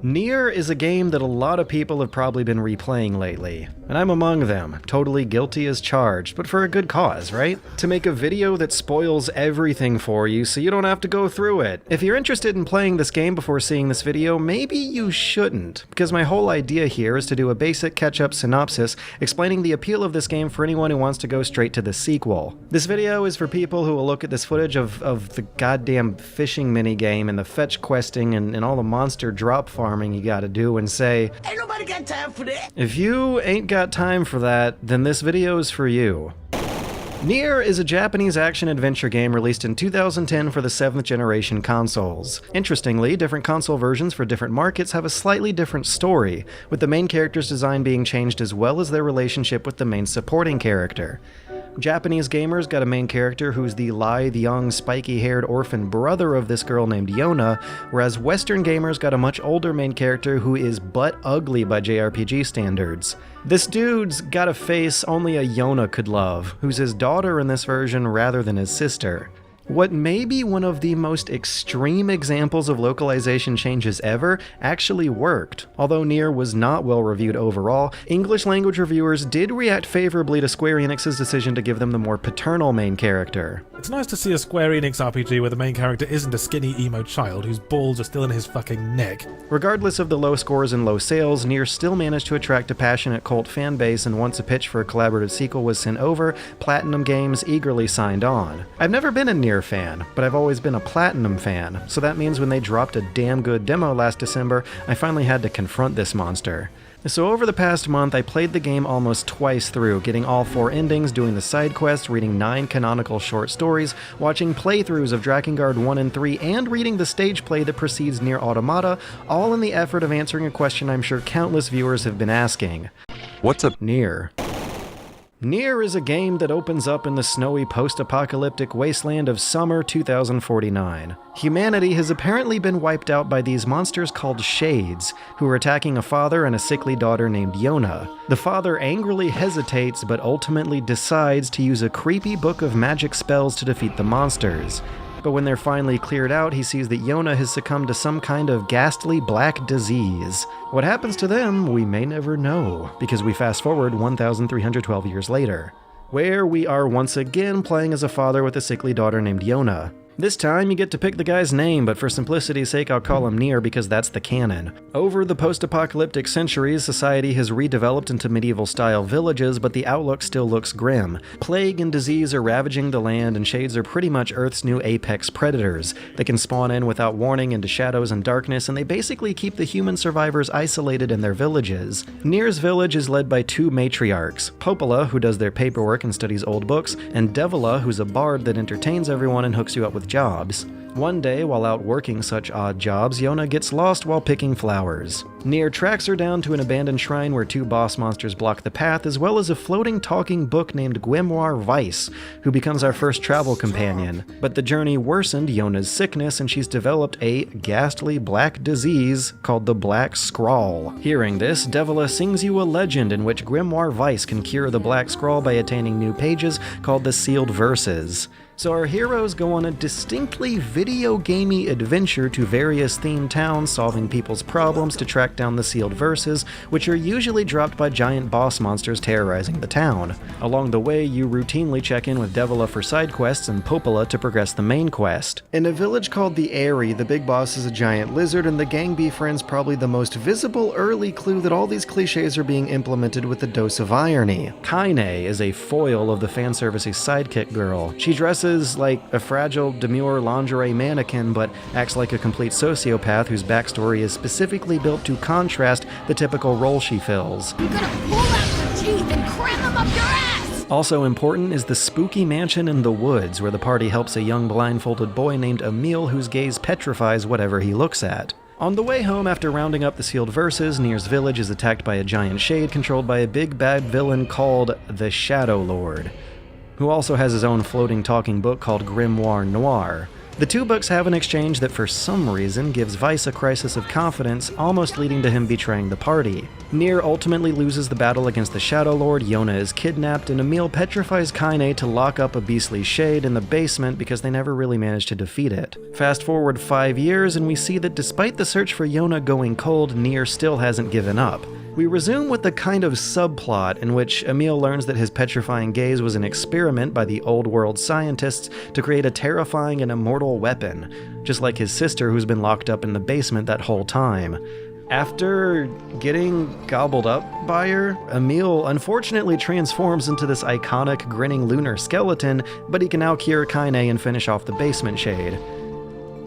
NieR is a game that a lot of people have probably been replaying lately, and I'm among them, totally guilty as charged, but for a good cause, right? To make a video that spoils everything for you so you don't have to go through it. If you're interested in playing this game before seeing this video, maybe you shouldn't, because my whole idea here is to do a basic catch-up synopsis explaining the appeal of this game for anyone who wants to go straight to the sequel. This video is for people who will look at this footage of the goddamn fishing minigame and the fetch questing and all the monster drop farming you gotta do and say, "Ain't nobody got time for that." If you ain't got time for that, then this video is for you. NieR is a Japanese action-adventure game released in 2010 for the 7th generation consoles. Interestingly, different console versions for different markets have a slightly different story, with the main character's design being changed as well as their relationship with the main supporting character. Japanese gamers got a main character who's the lithe, young, spiky-haired orphan brother of this girl named YoRHa, whereas Western gamers got a much older main character who is butt ugly by JRPG standards. This dude's got a face only a YoRHa could love, who's his daughter in this version rather than his sister. What may be one of the most extreme examples of localization changes ever actually worked. Although NieR was not well reviewed overall, English language reviewers did react favorably to Square Enix's decision to give them the more paternal main character. It's nice to see a Square Enix RPG where the main character isn't a skinny emo child whose balls are still in his fucking neck. Regardless of the low scores and low sales, NieR still managed to attract a passionate cult fan base, and once a pitch for a collaborative sequel was sent over, Platinum Games eagerly signed on. I've never been a NieR fan, but I've always been a Platinum fan, so that means when they dropped a damn good demo last December, I finally had to confront this monster. So over the past month, I played the game almost twice through, getting all 4 endings, doing the side quests, reading 9 canonical short stories, watching playthroughs of Drakengard 1 and 3, and reading the stage play that precedes NieR Automata, all in the effort of answering a question I'm sure countless viewers have been asking. What's up, NieR? NieR is a game that opens up in the snowy post-apocalyptic wasteland of summer 2049. Humanity has apparently been wiped out by these monsters called Shades, who are attacking a father and a sickly daughter named YoRHa. The father angrily hesitates but ultimately decides to use a creepy book of magic spells to defeat the monsters. But when they're finally cleared out, he sees that YoRHa has succumbed to some kind of ghastly black disease. What happens to them, we may never know, because we fast forward 1,312 years later, where we are once again playing as a father with a sickly daughter named YoRHa. This time you get to pick the guy's name, but for simplicity's sake I'll call him NieR because that's the canon. Over the post-apocalyptic centuries, society has redeveloped into medieval-style villages, but the outlook still looks grim. Plague and disease are ravaging the land, and Shades are pretty much Earth's new apex predators. They can spawn in without warning into shadows and darkness, and they basically keep the human survivors isolated in their villages. NieR's village is led by 2 matriarchs, Popola, who does their paperwork and studies old books, and Devila, who's a bard that entertains everyone and hooks you up with jobs. One day, while out working such odd jobs, YoRHa gets lost while picking flowers. NieR tracks her down to an abandoned shrine where 2 boss monsters block the path, as well as a floating talking book named Grimoire Weiss, who becomes our first travel companion. But the journey worsened YoRHa's sickness, and she's developed a ghastly black disease called the Black Scrawl. Hearing this, Devila sings you a legend in which Grimoire Weiss can cure the Black Scrawl by attaining new pages called the Sealed Verses. So our heroes go on a distinctly video gamey adventure to various themed towns, solving people's problems to track down the sealed verses, which are usually dropped by giant boss monsters terrorizing the town. Along the way, you routinely check in with Devila for side quests and Popola to progress the main quest. In a village called the Eyrie, the big boss is a giant lizard, and the gang befriends probably the most visible early clue that all these cliches are being implemented with a dose of irony. Kaine is a foil of the fanservice-y sidekick girl. She dresses like a fragile, demure lingerie mannequin, but acts like a complete sociopath whose backstory is specifically built to contrast the typical role she fills. I'm gonna pull out your teeth and cram them up your ass! Also important is the spooky mansion in the woods, where the party helps a young blindfolded boy named Emile whose gaze petrifies whatever he looks at. On the way home, after rounding up the sealed verses, NieR's village is attacked by a giant shade controlled by a big bad villain called the Shadow Lord, who also has his own floating talking book called Grimoire Noir. The two books have an exchange that for some reason gives Weiss a crisis of confidence, almost leading to him betraying the party. NieR ultimately loses the battle against the Shadow Lord, YoRHa is kidnapped, and Emil petrifies Kaine to lock up a beastly shade in the basement because they never really managed to defeat it. Fast forward 5 years and we see that despite the search for YoRHa going cold, NieR still hasn't given up. We resume with the kind of subplot in which Emil learns that his petrifying gaze was an experiment by the old world scientists to create a terrifying and immortal weapon, just like his sister who's been locked up in the basement that whole time. After getting gobbled up by her, Emil unfortunately transforms into this iconic grinning lunar skeleton, but he can now cure Kaine and finish off the basement shade.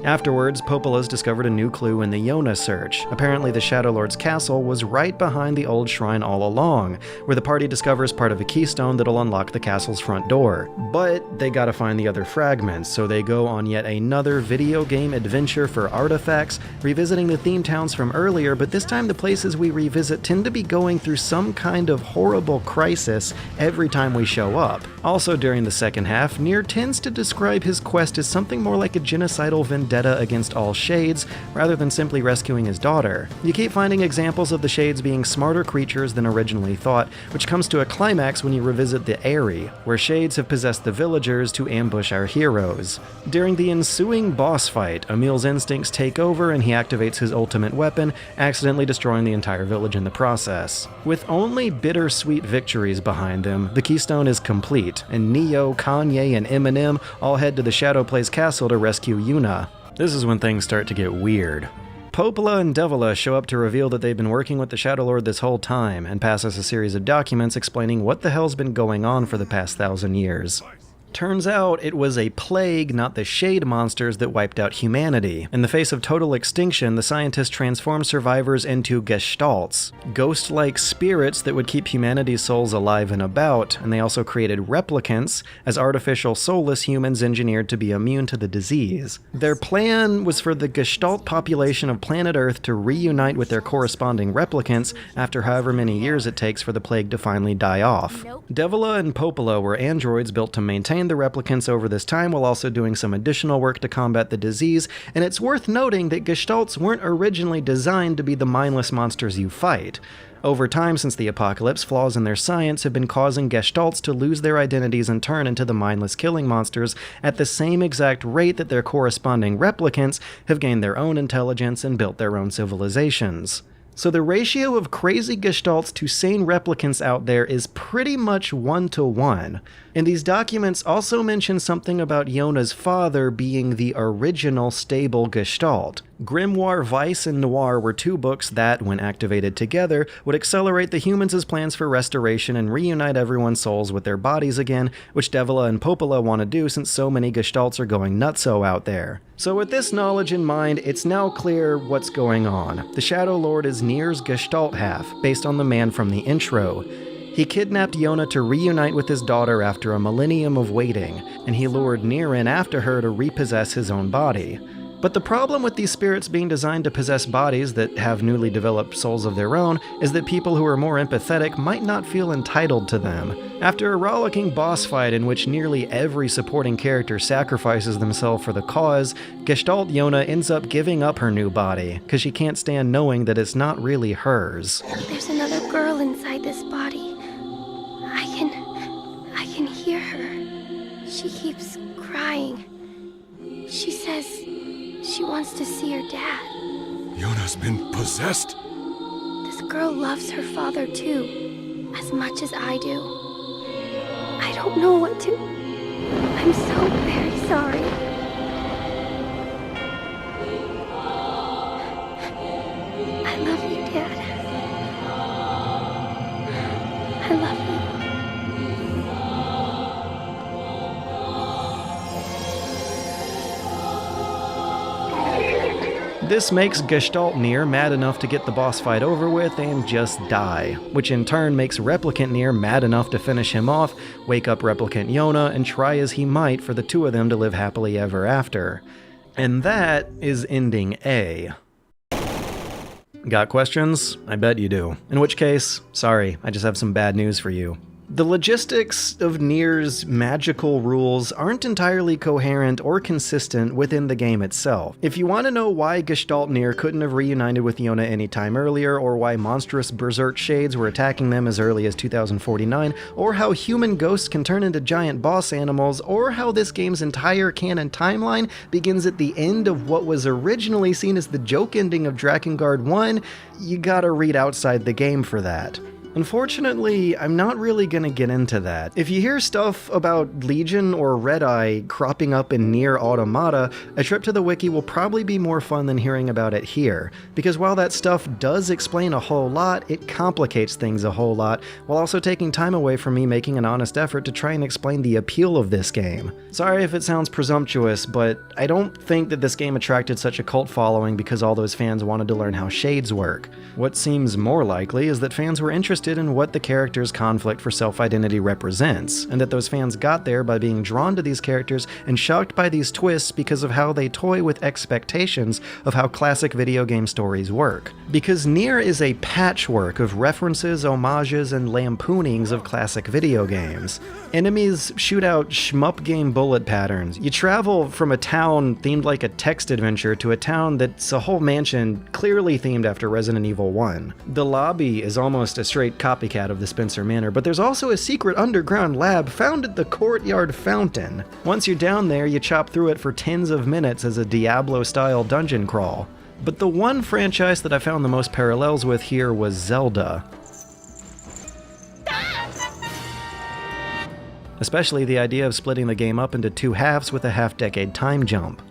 Afterwards, Poppola's discovered a new clue in the YoRHa search. Apparently the Shadow Lord's castle was right behind the old shrine all along, where the party discovers part of a keystone that'll unlock the castle's front door. But they gotta find the other fragments, so they go on yet another video game adventure for artifacts, revisiting the theme towns from earlier, but this time the places we revisit tend to be going through some kind of horrible crisis every time we show up. Also during the second half, NieR tends to describe his quest as something more like a genocidal vendetta against all shades, rather than simply rescuing his daughter. You keep finding examples of the shades being smarter creatures than originally thought, which comes to a climax when you revisit the Eyrie, where shades have possessed the villagers to ambush our heroes. During the ensuing boss fight, Emil's instincts take over and he activates his ultimate weapon, accidentally destroying the entire village in the process. With only bittersweet victories behind them, the keystone is complete, and Neo, Kanye, and Eminem all head to the Shadowplace castle to rescue Yuna. This is when things start to get weird. Poppola and Devola show up to reveal that they've been working with the Shadow Lord this whole time, and pass us a series of documents explaining what the hell's been going on for the past 1,000 years. Turns out it was a plague, not the shade monsters, that wiped out humanity. In the face of total extinction, the scientists transformed survivors into gestalts, ghost-like spirits that would keep humanity's souls alive and about, and they also created replicants as artificial soulless humans engineered to be immune to the disease. Their plan was for the gestalt population of planet Earth to reunite with their corresponding replicants after however many years it takes for the plague to finally die off. Devola and Poppola were androids built to maintain the replicants over this time while also doing some additional work to combat the disease, and it's worth noting that gestalts weren't originally designed to be the mindless monsters you fight. Over time since the apocalypse, flaws in their science have been causing gestalts to lose their identities and turn into the mindless killing monsters at the same exact rate that their corresponding replicants have gained their own intelligence and built their own civilizations. So the ratio of crazy gestalts to sane replicants out there is pretty much 1-to-1. And these documents also mention something about YoRHa's father being the original stable gestalt. Grimoire, Vice, and Noir were two books that, when activated together, would accelerate the humans' plans for restoration and reunite everyone's souls with their bodies again, which Devola and Poppola want to do since so many gestalts are going nutso out there. So with this knowledge in mind, it's now clear what's going on. The Shadow Lord is NieR's gestalt half, based on the man from the intro. He kidnapped YoRHa to reunite with his daughter after a millennium of waiting, and he lured NieR in after her to repossess his own body. But the problem with these spirits being designed to possess bodies that have newly developed souls of their own is that people who are more empathetic might not feel entitled to them. After a rollicking boss fight in which nearly every supporting character sacrifices themselves for the cause, Gestalt YoRHa ends up giving up her new body, because she can't stand knowing that it's not really hers. There's another girl inside this body. I can hear her. She keeps crying. She says she wants to see her dad. YoRHa's been possessed? This girl loves her father too, as much as I do. I don't know what to... I'm so very sorry. I love you, Dad. I love you. This makes Gestalt NieR mad enough to get the boss fight over with and just die, which in turn makes Replicant NieR mad enough to finish him off, wake up Replicant YoRHa, and try as he might for the two of them to live happily ever after. And that is ending A. Got questions? I bet you do. In which case, sorry, I just have some bad news for you. The logistics of NieR's magical rules aren't entirely coherent or consistent within the game itself. If you want to know why Gestalt NieR couldn't have reunited with YoRHa any time earlier, or why monstrous berserk shades were attacking them as early as 2049, or how human ghosts can turn into giant boss animals, or how this game's entire canon timeline begins at the end of what was originally seen as the joke ending of Drakengard 1, you gotta read outside the game for that. Unfortunately, I'm not really gonna get into that. If you hear stuff about Legion or Red Eye cropping up in NieR Automata, a trip to the wiki will probably be more fun than hearing about it here, because while that stuff does explain a whole lot, it complicates things a whole lot, while also taking time away from me making an honest effort to try and explain the appeal of this game. Sorry if it sounds presumptuous, but I don't think that this game attracted such a cult following because all those fans wanted to learn how shades work. What seems more likely is that fans were interested in what the character's conflict for self-identity represents, and that those fans got there by being drawn to these characters and shocked by these twists because of how they toy with expectations of how classic video game stories work. Because NieR is a patchwork of references, homages, and lampoonings of classic video games. Enemies shoot out shmup game bullet patterns. You travel from a town themed like a text adventure to a town that's a whole mansion clearly themed after Resident Evil 1. The lobby is almost a straight copycat of the Spencer Manor, but there's also a secret underground lab found at the Courtyard Fountain. Once you're down there, you chop through it for tens of minutes as a Diablo-style dungeon crawl. But the one franchise that I found the most parallels with here was Zelda. Especially the idea of splitting the game up into two halves with a half-decade time jump.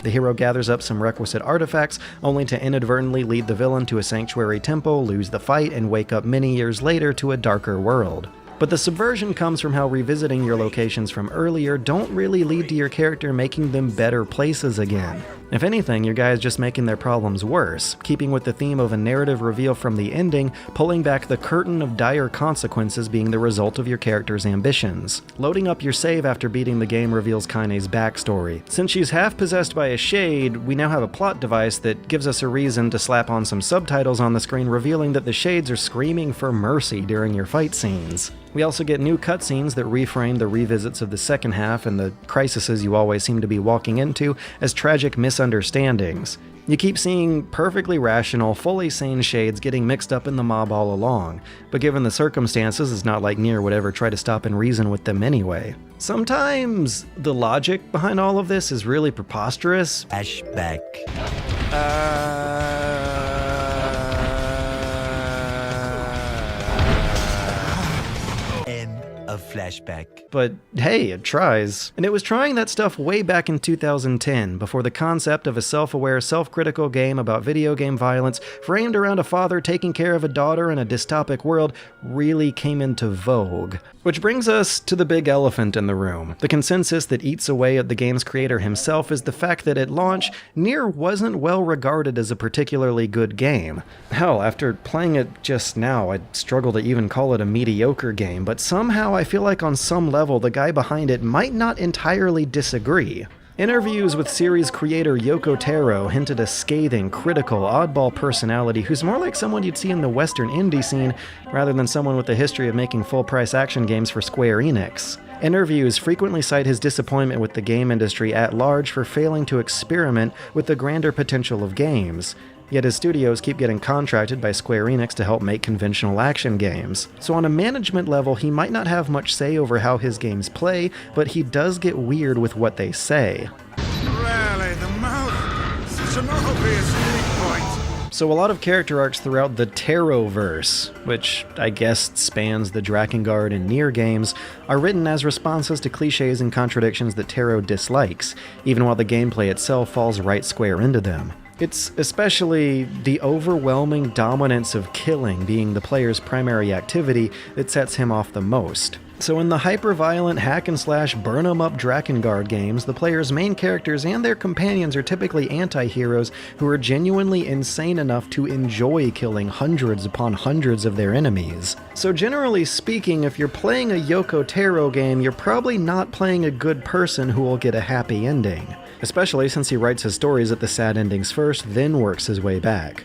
The hero gathers up some requisite artifacts, only to inadvertently lead the villain to a sanctuary temple, lose the fight, and wake up many years later to a darker world. But the subversion comes from how revisiting your locations from earlier don't really lead to your character making them better places again. If anything, your guy is just making their problems worse, keeping with the theme of a narrative reveal from the ending, pulling back the curtain of dire consequences being the result of your character's ambitions. Loading up your save after beating the game reveals Kaine's backstory. Since she's half possessed by a shade, we now have a plot device that gives us a reason to slap on some subtitles on the screen revealing that the shades are screaming for mercy during your fight scenes. We also get new cutscenes that reframe the revisits of the second half and the crises you always seem to be walking into as tragic misunderstandings. You keep seeing perfectly rational, fully sane shades getting mixed up in the mob all along, but given the circumstances, it's not like NieR would ever try to stop and reason with them anyway. Sometimes the logic behind all of this is really preposterous. Flashback. Of flashback. But hey, it tries. And it was trying that stuff way back in 2010, before the concept of a self-aware, self-critical game about video game violence framed around a father taking care of a daughter in a dystopic world really came into vogue. Which brings us to the big elephant in the room. The consensus that eats away at the game's creator himself is the fact that at launch, NieR wasn't well regarded as a particularly good game. Hell, after playing it just now, I'd struggle to even call it a mediocre game, but somehow I feel like on some level the guy behind it might not entirely disagree. Interviews with series creator Yoko Taro hinted a scathing, critical, oddball personality who's more like someone you'd see in the Western indie scene rather than someone with a history of making full-price action games for Square Enix. Interviews frequently cite his disappointment with the game industry at large for failing to experiment with the grander potential of games. Yet his studios keep getting contracted by Square Enix to help make conventional action games. So on a management level, he might not have much say over how his games play, but he does get weird with what they say. Rally the mouth. Such an obvious weak point. So a lot of character arcs throughout the Taroverse, which I guess spans the Drakengard and NieR games, are written as responses to cliches and contradictions that Taro dislikes, even while the gameplay itself falls right square into them. It's especially the overwhelming dominance of killing being the player's primary activity that sets him off the most. So in the hyper-violent hack-and-slash burn-em-up Drakengard games, the player's main characters and their companions are typically anti-heroes who are genuinely insane enough to enjoy killing hundreds upon hundreds of their enemies. So generally speaking, if you're playing a Yoko Taro game, you're probably not playing a good person who will get a happy ending. Especially since he writes his stories at the sad endings first, then works his way back.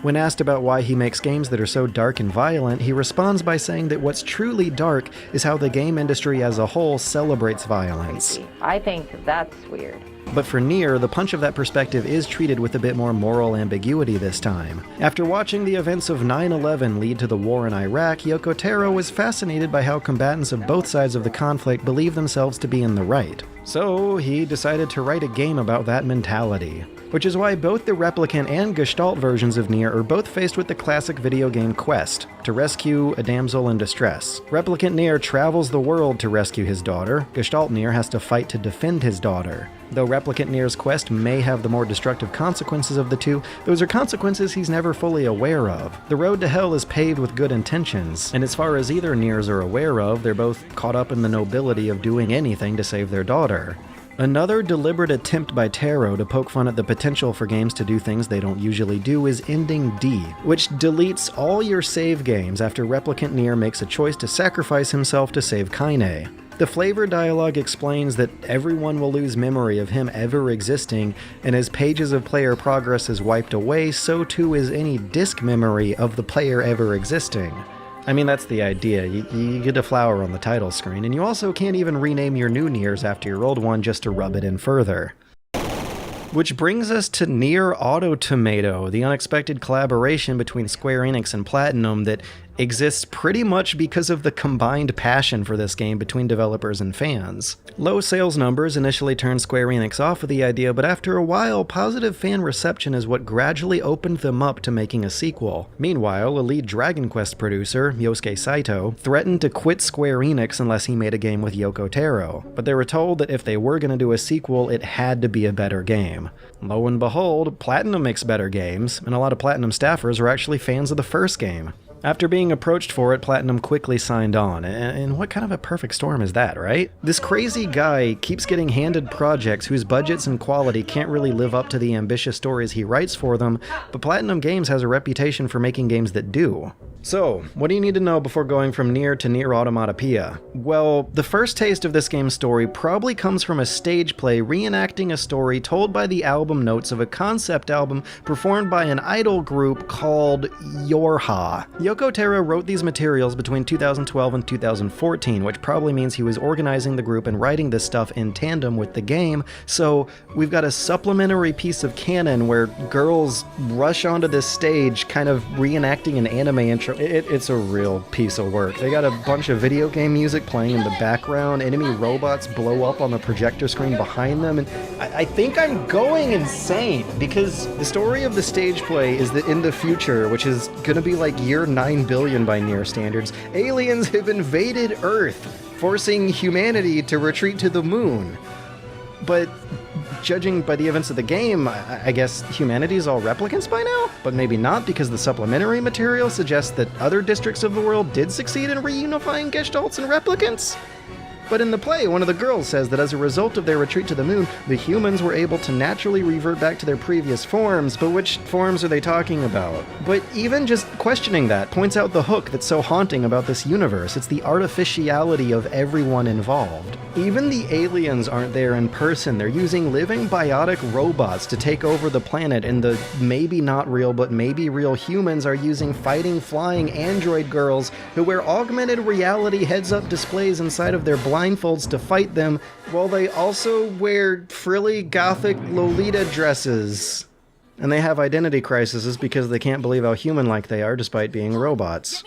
When asked about why he makes games that are so dark and violent, he responds by saying that what's truly dark is how the game industry as a whole celebrates violence. I think that's weird. But for NieR, the punch of that perspective is treated with a bit more moral ambiguity this time. After watching the events of 9/11 lead to the war in Iraq, Yoko Taro was fascinated by how combatants of both sides of the conflict believe themselves to be in the right. So he decided to write a game about that mentality. Which is why both the Replicant and Gestalt versions of NieR are both faced with the classic video game quest, to rescue a damsel in distress. Replicant NieR travels the world to rescue his daughter, Gestalt NieR has to fight to defend his daughter. Though Replicant NieR's quest may have the more destructive consequences of the two, those are consequences he's never fully aware of. The road to hell is paved with good intentions, and as far as either NieRs are aware of, they're both caught up in the nobility of doing anything to save their daughter. Another deliberate attempt by Taro to poke fun at the potential for games to do things they don't usually do is Ending D, which deletes all your save games after Replicant NieR makes a choice to sacrifice himself to save Kaine. The flavor dialogue explains that everyone will lose memory of him ever existing, and as pages of player progress is wiped away, so too is any disk memory of the player ever existing. I mean, that's the idea. You get a flower on the title screen, and you also can't even rename your new NieRs after your old one just to rub it in further. Which brings us to NieR Automata, the unexpected collaboration between Square Enix and Platinum that exists pretty much because of the combined passion for this game between developers and fans. Low sales numbers initially turned Square Enix off of the idea, but after a while, positive fan reception is what gradually opened them up to making a sequel. Meanwhile, a lead Dragon Quest producer, Yosuke Saito, threatened to quit Square Enix unless he made a game with Yoko Taro, but they were told that if they were going to do a sequel, it had to be a better game. Lo and behold, Platinum makes better games, and a lot of Platinum staffers are actually fans of the first game. After being approached for it, Platinum quickly signed on, and what kind of a perfect storm is that, right? This crazy guy keeps getting handed projects whose budgets and quality can't really live up to the ambitious stories he writes for them, but Platinum Games has a reputation for making games that do. So, what do you need to know before going from NieR to NieR Automata? Well, the first taste of this game's story probably comes from a stage play reenacting a story told by the album notes of a concept album performed by an idol group called YoRHa. Yoko Taro wrote these materials between 2012 and 2014, which probably means he was organizing the group and writing this stuff in tandem with the game, so we've got a supplementary piece of canon where girls rush onto this stage kind of reenacting an anime intro. It's a real piece of work. They got a bunch of video game music playing in the background, enemy robots blow up on the projector screen behind them, and I think I'm going insane, because the story of the stage play is that in the future, which is gonna be like year 9 billion by NieR standards, aliens have invaded Earth, forcing humanity to retreat to the moon. But judging by the events of the game, I guess humanity's all replicants by now? But maybe not, because the supplementary material suggests that other districts of the world did succeed in reunifying Gestalts and replicants? But in the play, one of the girls says that as a result of their retreat to the moon, the humans were able to naturally revert back to their previous forms, but which forms are they talking about? But even just questioning that points out the hook that's so haunting about this universe. It's the artificiality of everyone involved. Even the aliens aren't there in person. They're using living biotic robots to take over the planet, and the maybe not real but maybe real humans are using fighting flying android girls who wear augmented reality heads-up displays inside of their blindfolds to fight them, while they also wear frilly gothic Lolita dresses. And they have identity crises because they can't believe how human-like they are despite being robots.